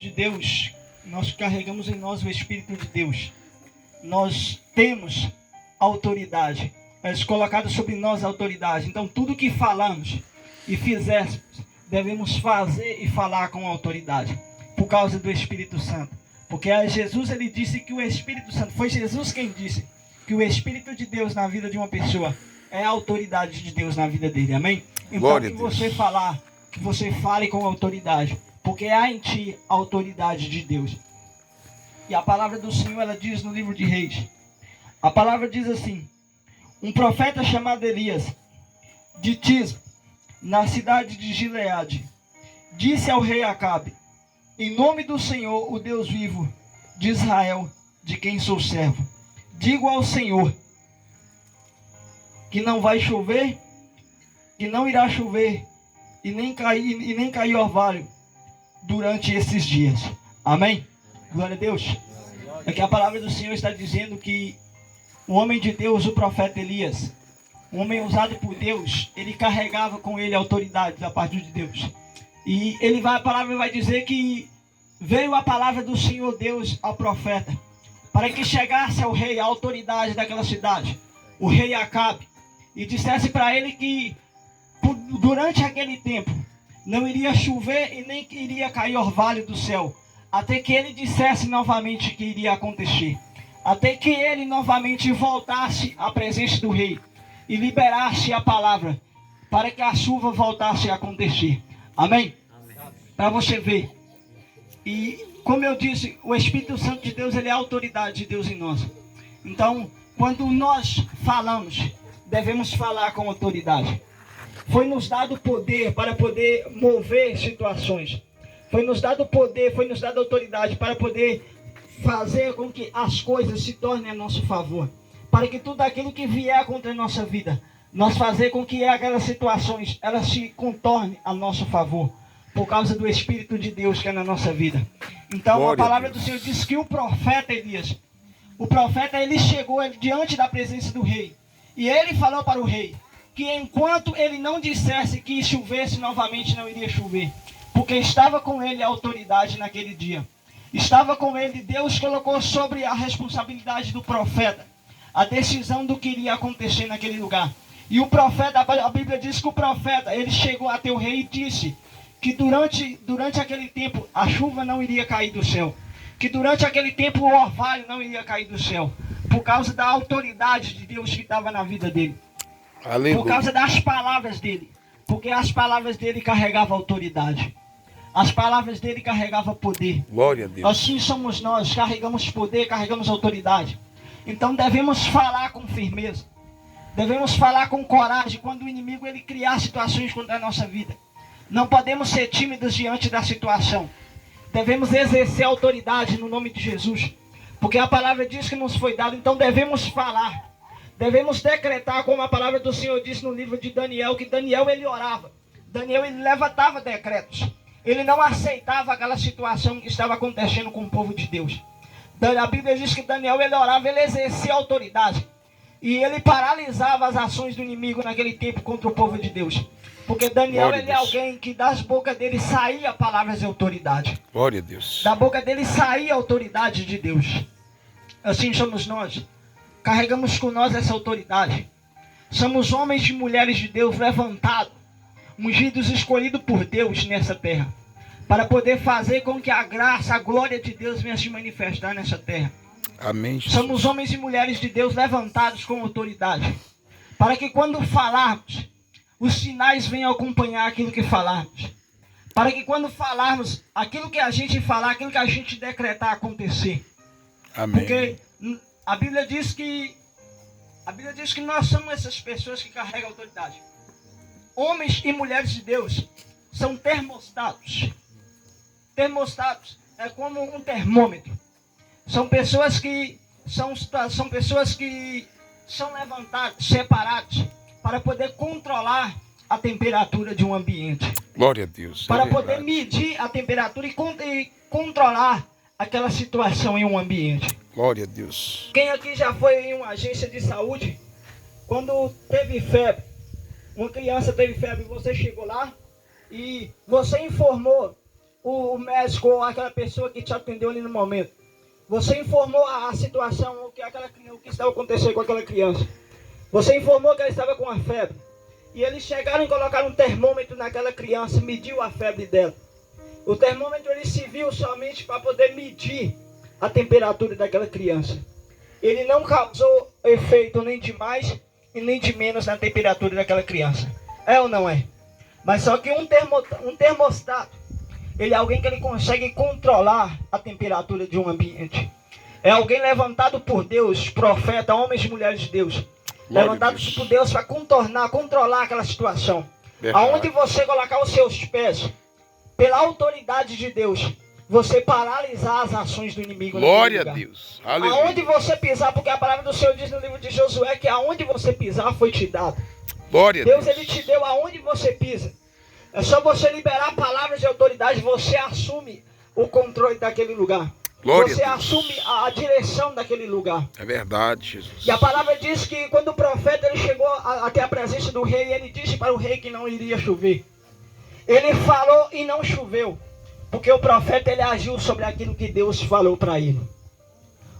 de Deus, nós carregamos em nós o Espírito de Deus. Nós temos autoridade. É colocado sobre nós a autoridade. Então, tudo que falamos e fizermos, devemos fazer e falar com autoridade, por causa do Espírito Santo. Porque Jesus, ele disse que o Espírito Santo, foi Jesus quem disse que o Espírito de Deus na vida de uma pessoa é a autoridade de Deus na vida dele, amém? Então, que você falar, que você fale com autoridade, porque há em ti a autoridade de Deus. E a palavra do Senhor, ela diz no livro de Reis, a palavra diz assim: um profeta chamado Elias, de Tisbe, na cidade de Gileade, disse ao rei Acabe: em nome do Senhor, o Deus vivo de Israel, de quem sou servo, digo ao Senhor que não vai chover, que não irá chover, e nem cair orvalho durante esses dias. Amém? Glória a Deus. É que a palavra do Senhor está dizendo que o homem de Deus, o profeta Elias, um homem usado por Deus, ele carregava com ele autoridade da parte de Deus. E a palavra vai dizer que veio a palavra do Senhor Deus ao profeta, para que chegasse ao rei a autoridade daquela cidade, o rei Acabe, e dissesse para ele que durante aquele tempo não iria chover e nem iria cair orvalho do céu, até que ele dissesse novamente que iria acontecer, até que ele novamente voltasse à presença do rei e liberasse a palavra para que a chuva voltasse a acontecer. Amém? Para você ver. E como eu disse, o Espírito Santo de Deus, ele é a autoridade de Deus em nós. Então, quando nós falamos, devemos falar com autoridade. Foi nos dado poder para poder mover situações. Foi nos dado poder, foi nos dado autoridade para poder fazer com que as coisas se tornem a nosso favor. Para que tudo aquilo que vier contra a nossa vida, nós fazer com que aquelas situações, elas se contornem a nosso favor. Por causa do Espírito de Deus que é na nossa vida. Então, glória a palavra do Senhor diz que o profeta Elias, o profeta, ele chegou diante da presença do rei. E ele falou para o rei que enquanto ele não dissesse que chovesse novamente, não iria chover. Porque estava com ele a autoridade naquele dia. Estava com ele, Deus colocou sobre a responsabilidade do profeta a decisão do que iria acontecer naquele lugar. E o profeta, a Bíblia diz que o profeta, ele chegou até o rei e disse que durante aquele tempo a chuva não iria cair do céu. Que durante aquele tempo o orvalho não iria cair do céu. Por causa da autoridade de Deus que estava na vida dele. Aleluia. Por causa das palavras dele. Porque as palavras dele carregavam autoridade. As palavras dele carregavam poder. Glória a Deus. Assim somos nós, carregamos poder, carregamos autoridade. Então devemos falar com firmeza. Devemos falar com coragem quando o inimigo ele criar situações contra a nossa vida. Não podemos ser tímidos diante da situação. Devemos exercer autoridade no nome de Jesus. Porque a palavra diz que nos foi dado, então devemos falar. Devemos decretar, como a palavra do Senhor diz no livro de Daniel, que Daniel ele orava. Daniel ele levantava decretos. Ele não aceitava aquela situação que estava acontecendo com o povo de Deus. A Bíblia diz que Daniel ele orava, ele exercia autoridade. E ele paralisava as ações do inimigo naquele tempo contra o povo de Deus. Porque Daniel ele é alguém que das bocas dele saía palavras de autoridade. Glória a Deus. Da boca dele saía a autoridade de Deus. Assim somos nós. Carregamos com nós essa autoridade. Somos homens e mulheres de Deus levantados, ungidos e escolhidos por Deus nessa terra. Para poder fazer com que a graça, a glória de Deus venha se manifestar nessa terra. Amém. Jesus. Somos homens e mulheres de Deus levantados com autoridade. Para que quando falarmos, os sinais venham acompanhar aquilo que falarmos. Para que quando falarmos, aquilo que a gente falar, aquilo que a gente decretar acontecer. Amém. Porque a Bíblia diz que nós somos essas pessoas que carregam autoridade. Homens e mulheres de Deus são termostatos. Termostatos é como um termômetro. São pessoas que são levantadas, separadas, para poder controlar a temperatura de um ambiente. Glória a Deus. Para poder medir a temperatura e controlar aquela situação em um ambiente. Glória a Deus. Quem aqui já foi em uma agência de saúde, quando teve febre, uma criança teve febre, você chegou lá e você informou o médico ou aquela pessoa que te atendeu ali no momento. Você informou a situação, o que estava acontecendo com aquela criança. Você informou que ela estava com uma febre. E eles chegaram e colocaram um termômetro naquela criança, mediu a febre dela. O termômetro ele serviu somente para poder medir a temperatura daquela criança. Ele não causou efeito nem de mais e nem de menos na temperatura daquela criança. É ou não é? Mas só que um termostato, ele é alguém que ele consegue controlar a temperatura de um ambiente. É alguém levantado por Deus, profeta, homens e mulheres de Deus. Levantados por Deus para controlar aquela situação. Aonde você colocar os seus pés, pela autoridade de Deus, você paralisar as ações do inimigo. Glória a Deus. Aleluia. Aonde você pisar, porque a palavra do Senhor diz no livro de Josué que aonde você pisar foi te dado. Glória a Deus. Deus ele te deu aonde você pisa. É só você liberar palavras de autoridade, você assume o controle daquele lugar. Glória você a Deus. assume a direção daquele lugar. É verdade, Jesus. E a palavra diz que quando o profeta ele chegou até a presença do rei, ele disse para o rei que não iria chover. Ele falou e não choveu, porque o profeta ele agiu sobre aquilo que Deus falou para ele.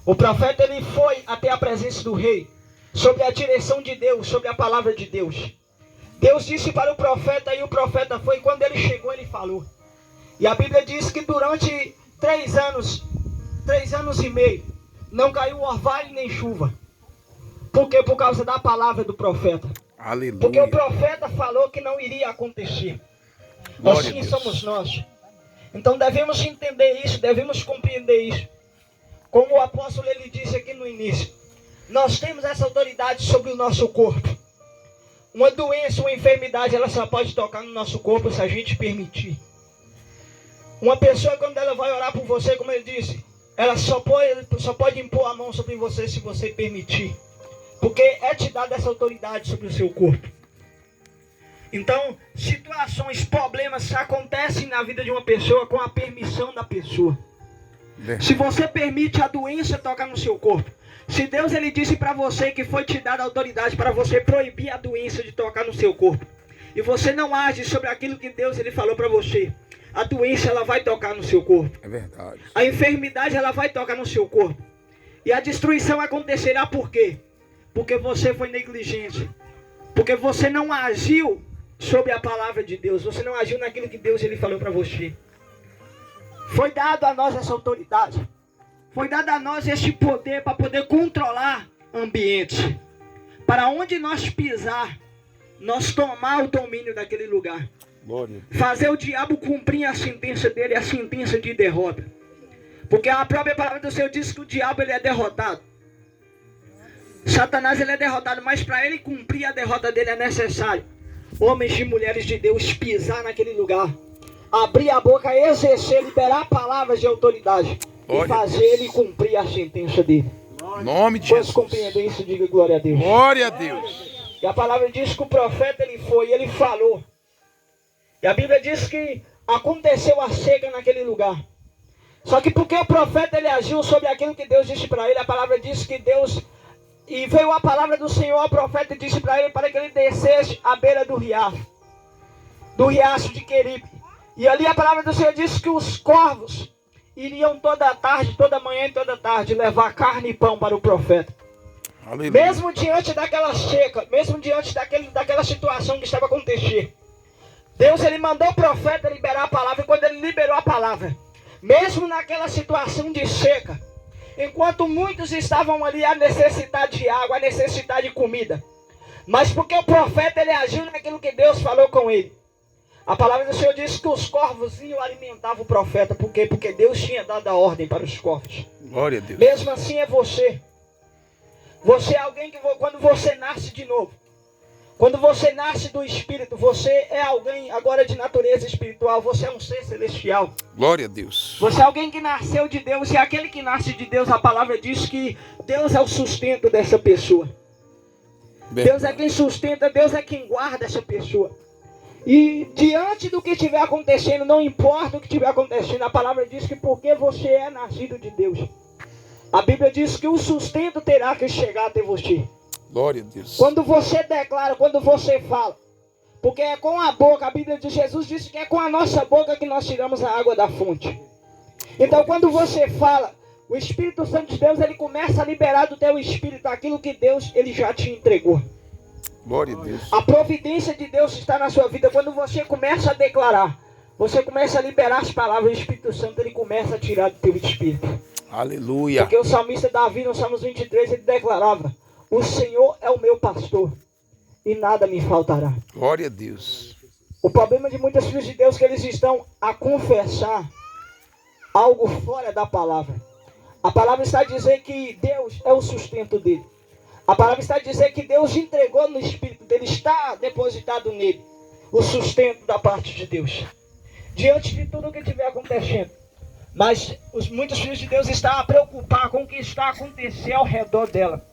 O profeta ele foi até a presença do rei, sobre a direção de Deus, sobre a palavra de Deus. Deus disse para o profeta e o profeta foi, quando ele chegou ele falou. E a Bíblia diz que durante 3 anos e meio, não caiu orvalho nem chuva. Por quê? Por causa da palavra do profeta. Aleluia. Porque o profeta falou que não iria acontecer. Glória Assim a Deus. somos nós. Então devemos entender isso, devemos compreender isso. Como o apóstolo ele disse aqui no início, nós temos essa autoridade sobre o nosso corpo. Uma doença, uma enfermidade, ela só pode tocar no nosso corpo se a gente permitir. Uma pessoa, quando ela vai orar por você, como ele disse, ela só pode impor a mão sobre você se você permitir. Porque é te dada essa autoridade sobre o seu corpo. Então, situações, problemas acontecem na vida de uma pessoa com a permissão da pessoa. Se você permite a doença tocar no seu corpo, se Deus ele disse para você que foi te dada autoridade para você proibir a doença de tocar no seu corpo, e você não age sobre aquilo que Deus ele falou para você, a doença ela vai tocar no seu corpo. É verdade. A enfermidade ela vai tocar no seu corpo. E a destruição acontecerá por quê? Porque você foi negligente. Porque você não agiu sobre a palavra de Deus. Você não agiu naquilo que Deus ele falou para você. Foi dado a nós essa autoridade. Foi dado a nós este poder para poder controlar ambientes. Para onde nós pisar, nós tomar o domínio daquele lugar. Glória. Fazer o diabo cumprir a sentença dele, a sentença de derrota. Porque a própria palavra do Senhor diz que o diabo ele é derrotado. Satanás ele é derrotado, mas para ele cumprir a derrota dele é necessário homens e mulheres de Deus pisar naquele lugar, abrir a boca, exercer, liberar palavras de autoridade e fazer ele cumprir a sentença dele. Nome de Pois Jesus. compreender isso, diga glória a Deus. Glória a Deus. E a palavra diz que o profeta ele foi, ele falou. E a Bíblia diz que aconteceu a seca naquele lugar. Só que porque o profeta ele agiu sobre aquilo que Deus disse para ele, a palavra diz que Deus... E veio a palavra do Senhor ao profeta e disse para ele para que ele descesse à beira do riacho de Queribe. E ali a palavra do Senhor disse que os corvos iriam toda tarde, toda manhã e toda tarde levar carne e pão para o profeta. Aleluia. Mesmo diante daquela seca, mesmo diante daquela situação que estava acontecendo, Deus ele mandou o profeta liberar a palavra. E quando ele liberou a palavra, mesmo naquela situação de seca, enquanto muitos estavam ali a necessidade de água, a necessidade de comida, mas porque o profeta ele agiu naquilo que Deus falou com ele, a palavra do Senhor diz que os corvos iam alimentar o profeta. Por quê? Porque Deus tinha dado a ordem para os corvos. Glória a Deus. Mesmo assim é você. Você é alguém que quando você nasce de novo, quando você nasce do Espírito, você é alguém agora de natureza espiritual. Você é um ser celestial. Glória a Deus. Você é alguém que nasceu de Deus. E aquele que nasce de Deus, a palavra diz que Deus é o sustento dessa pessoa. Deus é quem sustenta, Deus é quem guarda essa pessoa. E diante do que estiver acontecendo, não importa o que estiver acontecendo, a palavra diz que porque você é nascido de Deus, a Bíblia diz que o sustento terá que chegar até você. Glória a Deus. Quando você declara, quando você fala, Porque é com a boca, a Bíblia de Jesus disse que é com a nossa boca que nós tiramos a água da fonte. Então quando você fala, o Espírito Santo de Deus, ele começa a liberar do teu espírito aquilo que Deus, ele já te entregou. Glória a Deus. A providência de Deus está na sua vida. Quando você começa a declarar, você começa a liberar as palavras, o Espírito Santo, ele começa a tirar do teu espírito. Aleluia. Porque o salmista Davi, no Salmos 23, ele declarava: o Senhor é o meu pastor e nada me faltará. Glória a Deus. O problema de muitos filhos de Deus é que eles estão a confessar algo fora da palavra. A palavra está a dizer que Deus é o sustento dele. A palavra está a dizer que Deus entregou no espírito dele, está depositado nele o sustento da parte de Deus. Diante de tudo o que estiver acontecendo. Mas muitos filhos de Deus estão a preocupar com o que está a acontecer ao redor dela.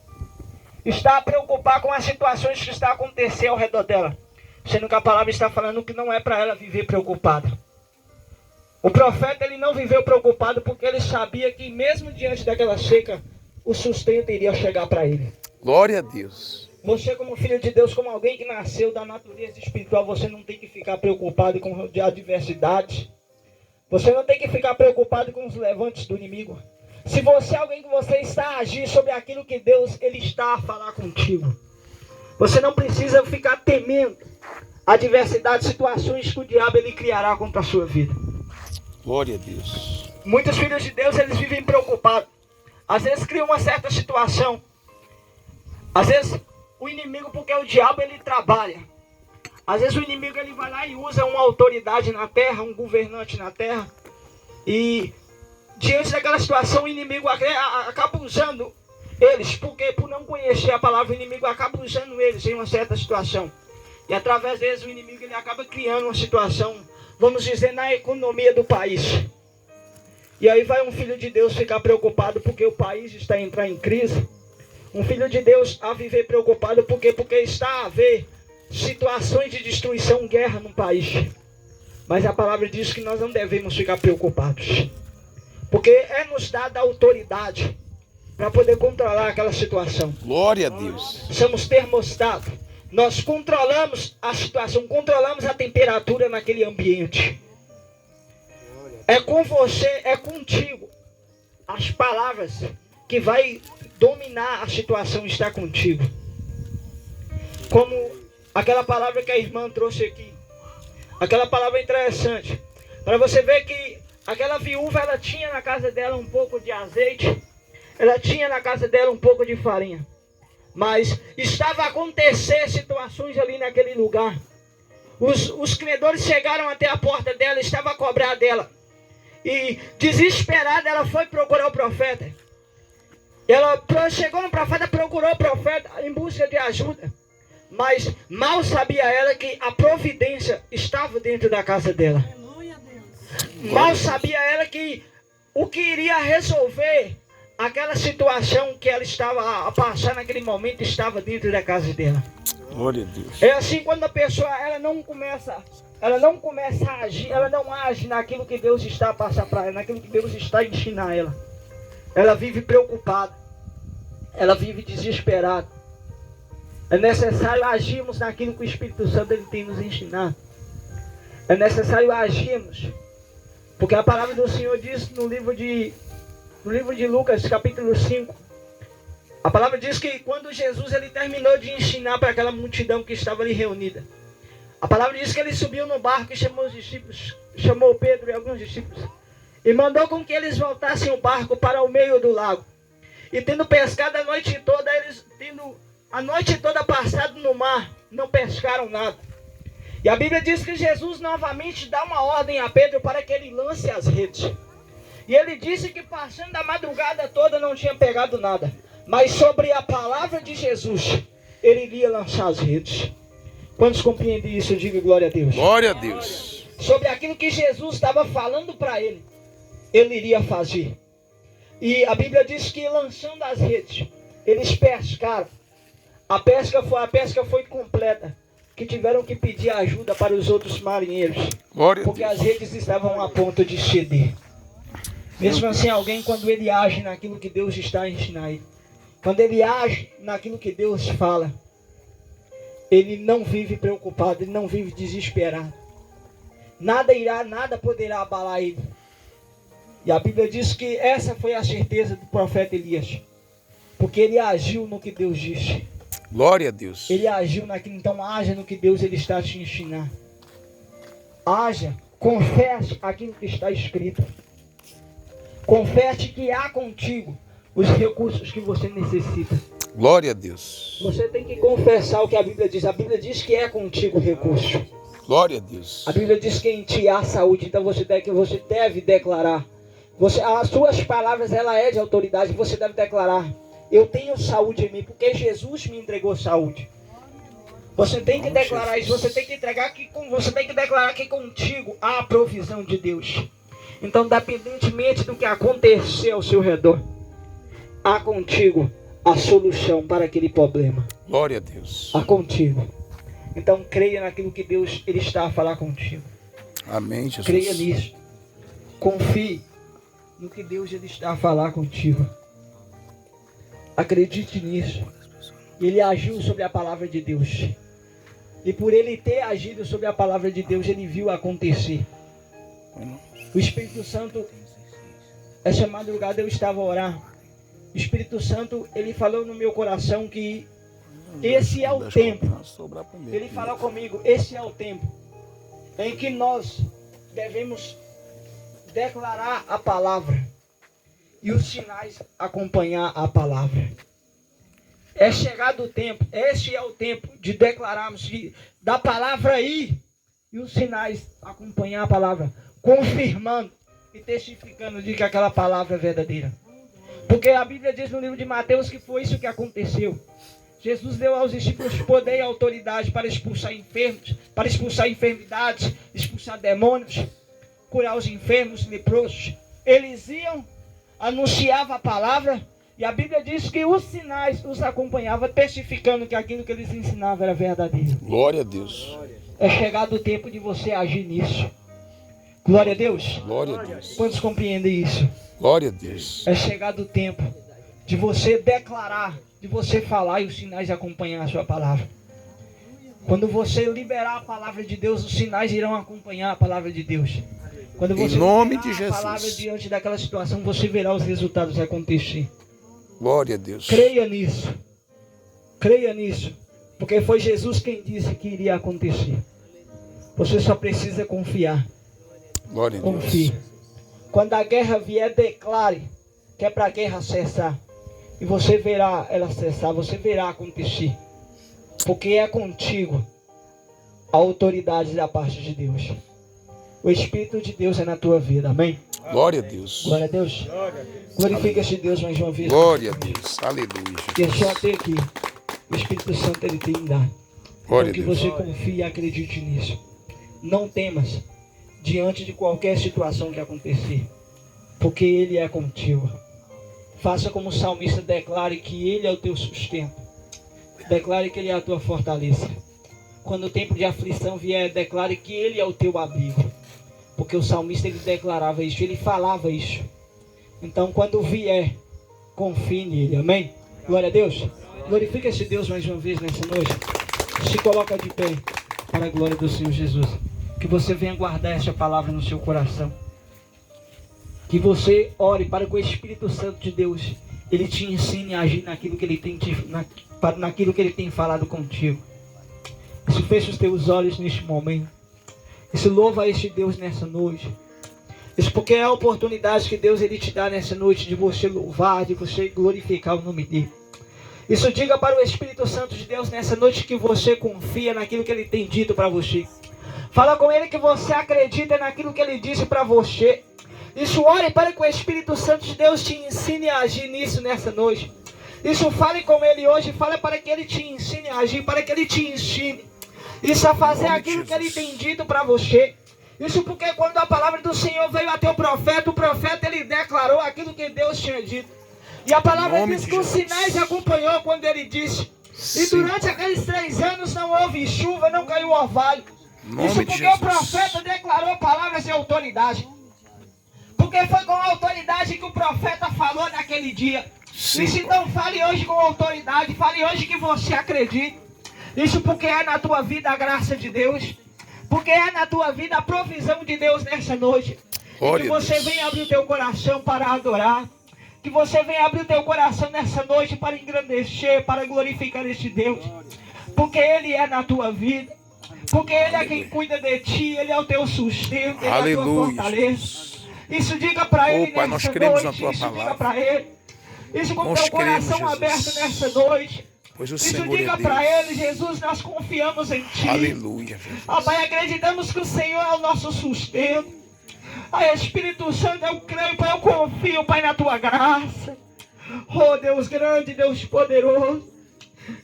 Está a preocupar com as situações que estão a acontecer ao redor dela. Sendo que a palavra está falando que não é para ela viver preocupada. O profeta, ele não viveu preocupado porque ele sabia que mesmo diante daquela seca, o sustento iria chegar para ele. Glória a Deus. Você, como filho de Deus, como alguém que nasceu da natureza espiritual, você não tem que ficar preocupado com a adversidade. Você não tem que ficar preocupado com os levantes do inimigo. Se você é alguém que você está a agir sobre aquilo que Deus, ele está a falar contigo. Você não precisa ficar temendo adversidades, situações que o diabo ele criará contra a sua vida. Glória a Deus. Muitos filhos de Deus, eles vivem preocupados. Às vezes criam uma certa situação. Às vezes o inimigo, porque o diabo ele trabalha. Às vezes o inimigo ele vai lá e usa uma autoridade na terra, um governante na terra. E diante daquela situação o inimigo acaba usando eles. Porque por não conhecer a palavra, o inimigo acaba usando eles em uma certa situação. E através deles o inimigo ele acaba criando uma situação, vamos dizer, na economia do país. E aí vai um filho de Deus ficar preocupado porque o país está a entrar em crise. Um filho de Deus a viver preocupado porque está a haver situações de destruição, guerra no país. Mas a palavra diz que nós não devemos ficar preocupados. Porque é nos dada a autoridade para poder controlar aquela situação. Glória a Deus. Somos termostato. Nós controlamos a situação, controlamos a temperatura naquele ambiente. É com você, é contigo. As palavras que vai dominar a situação está contigo. Como aquela palavra que a irmã trouxe aqui. Aquela palavra interessante. Para você ver que aquela viúva, ela tinha na casa dela um pouco de azeite. Ela tinha na casa dela um pouco de farinha. Mas estava a acontecer situações ali naquele lugar. Os credores chegaram até a porta dela, estava a cobrar dela. E desesperada ela foi procurar o profeta. Ela chegou no profeta, procurou o profeta em busca de ajuda. Mas mal sabia ela que a providência estava dentro da casa dela. Mal sabia ela que o que iria resolver aquela situação que ela estava a passar naquele momento estava dentro da casa dela. Glória a Deus. É assim quando a pessoa ela não começa a agir, ela não age naquilo que Deus está a passar para ela, naquilo que Deus está a ensinar ela. Ela vive preocupada, ela vive desesperada. É necessário agirmos naquilo que o Espírito Santo ele tem nos ensinado. É necessário agirmos, porque a palavra do Senhor diz no livro de Lucas, capítulo 5, a palavra diz que quando Jesus ele terminou de ensinar para aquela multidão que estava ali reunida, a palavra diz que ele subiu no barco e chamou os discípulos, chamou Pedro e alguns discípulos, e mandou com que eles voltassem o barco para o meio do lago. E tendo pescado a noite toda, eles tendo a noite toda passado no mar, não pescaram nada. E a Bíblia diz que Jesus novamente dá uma ordem a Pedro para que ele lance as redes. E ele disse que passando a madrugada toda não tinha pegado nada. Mas sobre a palavra de Jesus, ele iria lançar as redes. Quantos compreendem isso? Diga glória a Deus. Glória a Deus. Sobre aquilo que Jesus estava falando para ele, ele iria fazer. E a Bíblia diz que lançando as redes, eles pescaram. A pesca foi completa. Que tiveram que pedir ajuda para os outros marinheiros. Glória a porque Deus. as redes estavam a ponto de ceder. Mesmo assim, alguém, quando ele age naquilo que Deus está a ensinar ele, quando ele age naquilo que Deus fala, ele não vive preocupado, ele não vive desesperado. Nada poderá abalar ele. E a Bíblia diz que essa foi a certeza do profeta Elias. Porque ele agiu no que Deus disse. Glória a Deus. Ele agiu naquilo, então haja no que Deus ele está te ensinando. Haja, confesse aquilo que está escrito. Confesse que há contigo os recursos que você necessita. Glória a Deus. Você tem que confessar o que a Bíblia diz. A Bíblia diz que é contigo o recurso. Glória a Deus. A Bíblia diz que em ti há saúde, então você deve declarar. As suas palavras, ela é de autoridade, você deve declarar. Eu tenho saúde em mim, porque Jesus me entregou saúde. Você tem que declarar isso, você tem que declarar que contigo há a provisão de Deus. Então, independentemente do que acontecer ao seu redor, há contigo a solução para aquele problema. Glória a Deus. Há contigo. Então, creia naquilo que Deus ele está a falar contigo. Amém, Jesus. Creia nisso. Confie no que Deus ele está a falar contigo. Acredite nisso. Ele agiu sobre a palavra de Deus. E por ele ter agido sobre a palavra de Deus, ele viu acontecer. O Espírito Santo, essa madrugada eu estava a orar. O Espírito Santo, ele falou no meu coração que esse é o tempo. Ele falou comigo, esse é o tempo em que nós devemos declarar a palavra e os sinais acompanhar a palavra. É chegado o tempo, este é o tempo de declararmos da palavra ir e os sinais acompanhar a palavra, confirmando e testificando de que aquela palavra é verdadeira. Porque a Bíblia diz no livro de Mateus que foi isso que aconteceu. Jesus deu aos discípulos poder e autoridade para expulsar enfermos, para expulsar enfermidades, expulsar demônios, curar os enfermos, leprosos. Eles iam, anunciavam a palavra, e a Bíblia diz que os sinais os acompanhavam, testificando que aquilo que eles ensinavam era verdadeiro. Glória a Deus. É chegado o tempo de você agir nisso. Glória a Deus. Glória a Deus. Quantos compreendem isso? Glória a Deus. É chegado o tempo de você declarar, de você falar e os sinais acompanhar a sua palavra. Quando você liberar a palavra de Deus, os sinais irão acompanhar a palavra de Deus. Quando você em nome de liberar a palavra Jesus. diante daquela situação, você verá os resultados acontecer. Glória a Deus. Creia nisso. Creia nisso. Porque foi Jesus quem disse que iria acontecer. Você só precisa confiar. Glória a Deus. Confie. Quando a guerra vier, declare que é para a guerra cessar. E você verá ela cessar, você verá acontecer. Porque é contigo a autoridade da parte de Deus. O Espírito de Deus é na tua vida, amém? Glória a Deus. Glória a Deus. Glorifica esse Deus mais uma vez. Glória a Deus. Aleluia. E é só até aqui. O Espírito Santo ele tem dado. Glória a Então que Deus. você confie e acredite nisso. Não temas diante de qualquer situação que acontecer. Porque Ele é contigo. Faça como o salmista, declare que Ele é o teu sustento. Declare que Ele é a tua fortaleza. Quando o tempo de aflição vier, declare que Ele é o teu abrigo. Porque o salmista ele declarava isso, ele falava isso. Então quando vier, confie nele, amém? Glória a Deus. Glorifica esse Deus mais uma vez nessa noite. Se coloca de pé para a glória do Senhor Jesus. Que você venha guardar essa palavra no seu coração. Que você ore para que o Espírito Santo de Deus ele te ensine a agir naquilo que ele tem falado contigo. Isso fecha os teus olhos neste momento. Isso louva a este Deus nessa noite. Isso porque é a oportunidade que Deus ele te dá nessa noite de você louvar, de você glorificar o nome dele. Isso diga para o Espírito Santo de Deus nessa noite que você confia naquilo que ele tem dito para você. Fala com ele que você acredita naquilo que ele disse para você. Isso ore para que o Espírito Santo de Deus te ensine a agir nisso nessa noite. Isso fale com ele hoje, fale para que ele te ensine a agir, para que ele te ensine. Isso a fazer aquilo que ele tem dito para você. Isso porque quando a palavra do Senhor veio até o profeta ele declarou aquilo que Deus tinha dito. E a palavra diz que os sinais acompanhou quando ele disse. E durante aqueles 3 anos não houve chuva, não caiu orvalho. Isso porque o profeta declarou palavras de autoridade. Porque foi com autoridade que o profeta falou naquele dia. Isso então fale hoje com autoridade, fale hoje que você acredita. Isso porque é na tua vida a graça de Deus. Porque é na tua vida a provisão de Deus nessa noite. Glória E que a você Deus. venha abrir o teu coração para adorar. Que você venha abrir o teu coração nessa noite para engrandecer, para glorificar este Deus. Porque Ele é na tua vida. Porque Ele é quem cuida de ti. Ele é o teu sustento. Ele é a tua Aleluia, fortaleza. Isso diga para Ele Pai, nós nessa cremos noite. na tua Isso diga palavra. para Ele. Isso com o Nós teu cremos, coração Jesus. aberto nessa noite. Pois o Isso Senhor diga é para Deus. Ele, Jesus, nós confiamos em Ti. Aleluia, Jesus. Pai, acreditamos que o Senhor é o nosso sustento. Espírito Santo, eu creio, Pai, eu confio, Pai, na Tua graça. Oh, Deus grande, Deus poderoso.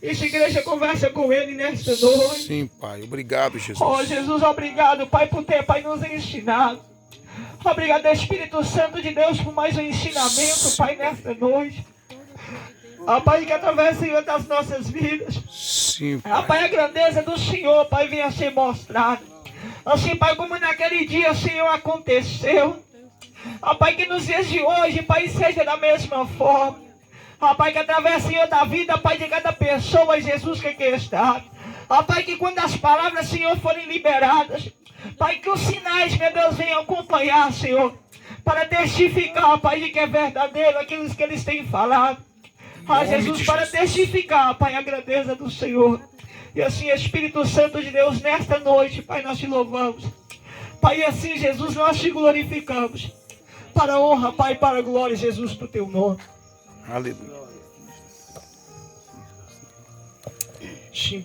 Essa igreja conversa com Ele nesta noite. Sim, Pai. Obrigado, Jesus. Oh, Jesus, obrigado, Pai, por ter, Pai, nos ensinado. Obrigado, Espírito Santo de Deus, por mais um ensinamento, Pai, nesta noite. Pai, que através, Senhor, das nossas vidas, Sim, Pai, Pai. a grandeza do Senhor, Pai, venha ser mostrada. Assim, Pai, como naquele dia, Senhor, aconteceu. Pai, que nos dias de hoje, Pai, seja da mesma forma. Pai, que através, Senhor, da vida, Pai, de cada pessoa, Jesus, que aqui está. Pai, que quando as palavras, Senhor, forem liberadas, Pai, que os sinais, meu Deus, venham acompanhar, Senhor, para testificar, Pai, de que é verdadeiro aquilo que eles têm falado. Jesus, para testificar, Pai, a grandeza do Senhor. E assim, Espírito Santo de Deus, nesta noite, Pai, nós te louvamos. Pai, e assim, Jesus, nós te glorificamos. Para a honra, Pai, para a glória, Jesus, do teu nome. Aleluia. Sim,